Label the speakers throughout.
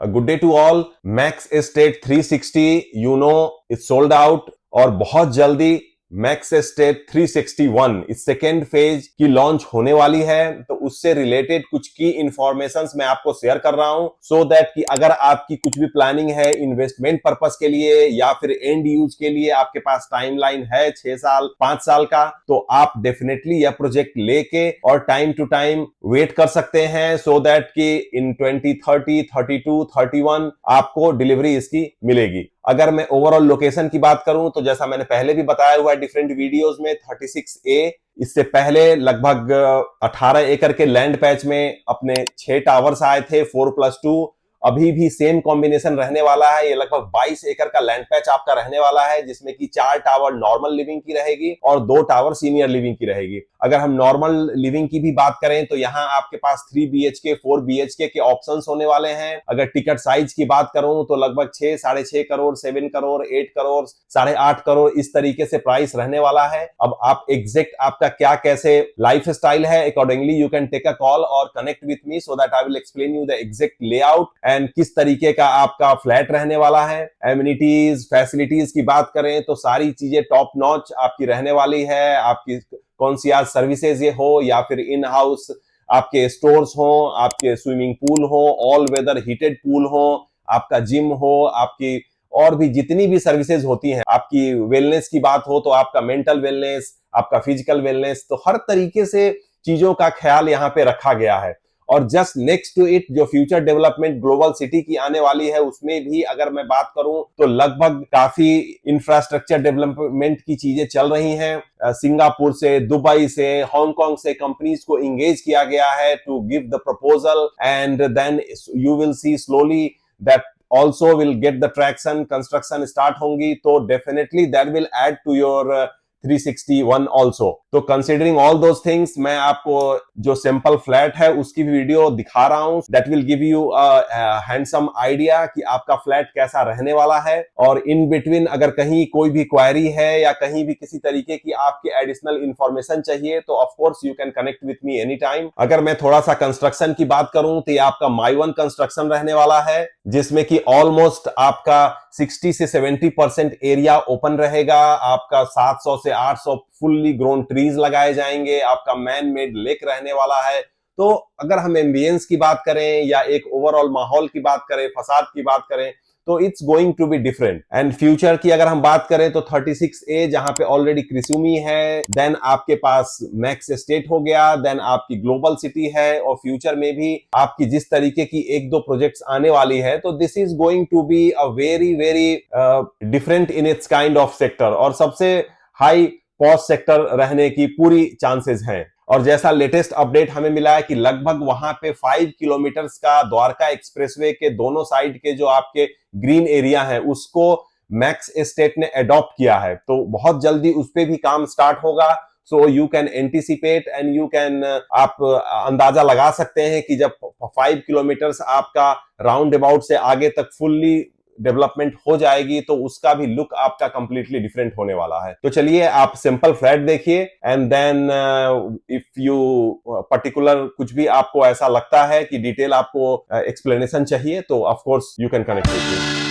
Speaker 1: Good day to all. Max Estate 360 you know it's sold out और बहुत जल्दी max estate 361 इस second phase की लॉन्च होने वाली है। तो उससे रिलेटेड कुछ की इंफॉर्मेशंस मैं आपको शेयर कर रहा हूं सो दैट कि अगर आपकी कुछ भी प्लानिंग है इन्वेस्टमेंट पर्पस के लिए या फिर एंड यूज के लिए, आपके पास टाइमलाइन है 6 साल 5 साल का, तो आप डेफिनेटली यह प्रोजेक्ट लेके और टाइम टू टाइम वेट कर सकते हैं सो दैट कि इन 2030, 32, 31 आपको डिलीवरी इसकी मिलेगी। अगर मैं ओवरऑल लोकेशन की बात करूं तो जैसा मैंने पहले भी बताया हुआ है डिफरेंट वीडियोस में, 36A इससे पहले लगभग 18 एकड़ के लैंड पैच में अपने 6 टावर्स आए थे 4+2। अभी भी सेम कॉम्बिनेशन रहने वाला है। ये लगभग 22 एकड़ का लैंड पैच आपका रहने वाला है, जिसमें कि 4 टावर नॉर्मल लिविंग की रहेगी और 2 टावर सीनियर लिविंग की रहेगी। अगर हम नॉर्मल लिविंग की भी बात करें तो यहाँ आपके पास 3 BHK 4 BHK के ऑप्शंस होने वाले हैं। अगर टिकट साइज की बात करूं तो लगभग 6, 6.5 करोड़, 7 करोड़, 8 करोड़, 8.5 करोड़ इस तरीके से प्राइस रहने वाला है। अब आप एग्जैक्ट आपका क्या कैसे लाइफ स्टाइल है, accordingly you can take a call और connect with me so that I will explain you the exact layout and किस तरीके का आपका फ्लैट रहने वाला है। एमिनिटीज फैसिलिटीज की बात करें तो सारी चीजें टॉप नॉच आपकी रहने वाली है। आपकी कॉन्सियर्ज सर्विसेज ये हो या फिर इन हाउस आपके स्टोर्स हो, आपके स्विमिंग पूल हो, ऑल वेदर हीटेड पूल हो, आपका जिम हो, आपकी और भी जितनी भी सर्विसेज होती हैं, आपकी वेलनेस की बात हो तो आपका मेंटल वेलनेस, आपका फिजिकल वेलनेस, तो हर तरीके से चीजों का ख्याल यहाँ पे रखा गया है। और जस्ट नेक्स्ट टू इट जो फ्यूचर डेवलपमेंट ग्लोबल सिटी की आने वाली है उसमें भी अगर मैं बात करूं तो लगभग काफी इंफ्रास्ट्रक्चर डेवलपमेंट की चीजें चल रही हैं। सिंगापुर से, दुबई से, हांगकांग से कंपनीज को एंगेज किया गया है to give the proposal and then you will see slowly that also will get the traction, construction start होंगी, तो definitely that will add to your 361 also। तो considering all those things मैं आपको जो सिंपल फ्लैट है उसकी video दिखा रहा हूं। that will give you a handsome idea कि आपका फ्लैट कैसा रहने वाला है। और इन बिटवीन अगर कहीं कोई भी क्वेरी है या कहीं भी किसी तरीके की आपकी एडिशनल इंफॉर्मेशन चाहिए तो of course you can connect with me any time. अगर मैं थोड़ा सा कंस्ट्रक्शन की बात करूं तो ये आपका माई वन कंस्ट्रक्शन रहने वाला है, जिसमें कि ऑलमोस्ट आपका 60 से 70% एरिया ओपन रहेगा। आपका 700 से 800 फुल्ली ग्रोन ट्रीज लगाए जाएंगे। आपका मैन मेड लेक रहने वाला है। तो अगर हम एम्बियंस की बात करें या एक ओवरऑल माहौल की बात करें, फसाद की बात करें, तो it's going to be different. And future की अगर हम बात करें तो 36A जहां पे ऑलरेडी क्रिसुमी है, देन आपके पास मैक्स एस्टेट हो गया, देन आपकी ग्लोबल सिटी है, और फ्यूचर में भी आपकी जिस तरीके की 1-2 प्रोजेक्ट्स आने वाली है, तो this is going to be a very very different in its kind of sector और सबसे हाई कॉस्ट सेक्टर रहने की पूरी चांसेस हैं। और जैसा लेटेस्ट अपडेट हमें मिला है कि लगभग वहां पे 5 किलोमीटर्स का द्वारका एक्सप्रेसवे के दोनों साइड के जो आपके ग्रीन एरिया है उसको मैक्स एस्टेट ने अडॉप्ट किया है। तो बहुत जल्दी उस पे भी काम स्टार्ट होगा। So you can anticipate and you can आप अंदाजा लगा सकते हैं कि जब 5 किलोमीटर्स आपका राउंड अबाउट से आगे तक फुल्ली डेवलपमेंट हो जाएगी तो उसका भी लुक आपका कंप्लीटली डिफरेंट होने वाला है। तो चलिए आप सिंपल फ्लैट देखिए and then if you particular कुछ भी आपको ऐसा लगता है कि डिटेल आपको एक्सप्लेनेशन चाहिए तो of course you can connect with me.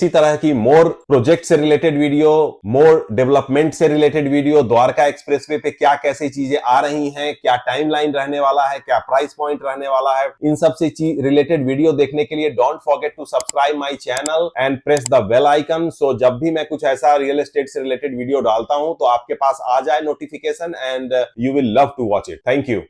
Speaker 1: इसी तरह की मोर प्रोजेक्ट से रिलेटेड वीडियो, मोर डेवलपमेंट से रिलेटेड वीडियो, द्वारका एक्सप्रेसवे पे क्या कैसी चीजें आ रही हैं, क्या टाइमलाइन रहने वाला है, क्या प्राइस पॉइंट रहने वाला है, इन सब से रिलेटेड वीडियो देखने के लिए don't forget to subscribe my channel and press the bell icon, so जब भी मैं कुछ ऐसा रियल एस्टेट से रिलेटेड वीडियो डालता हूं तो आपके पास आ जाए notification and you will love to watch it. Thank you.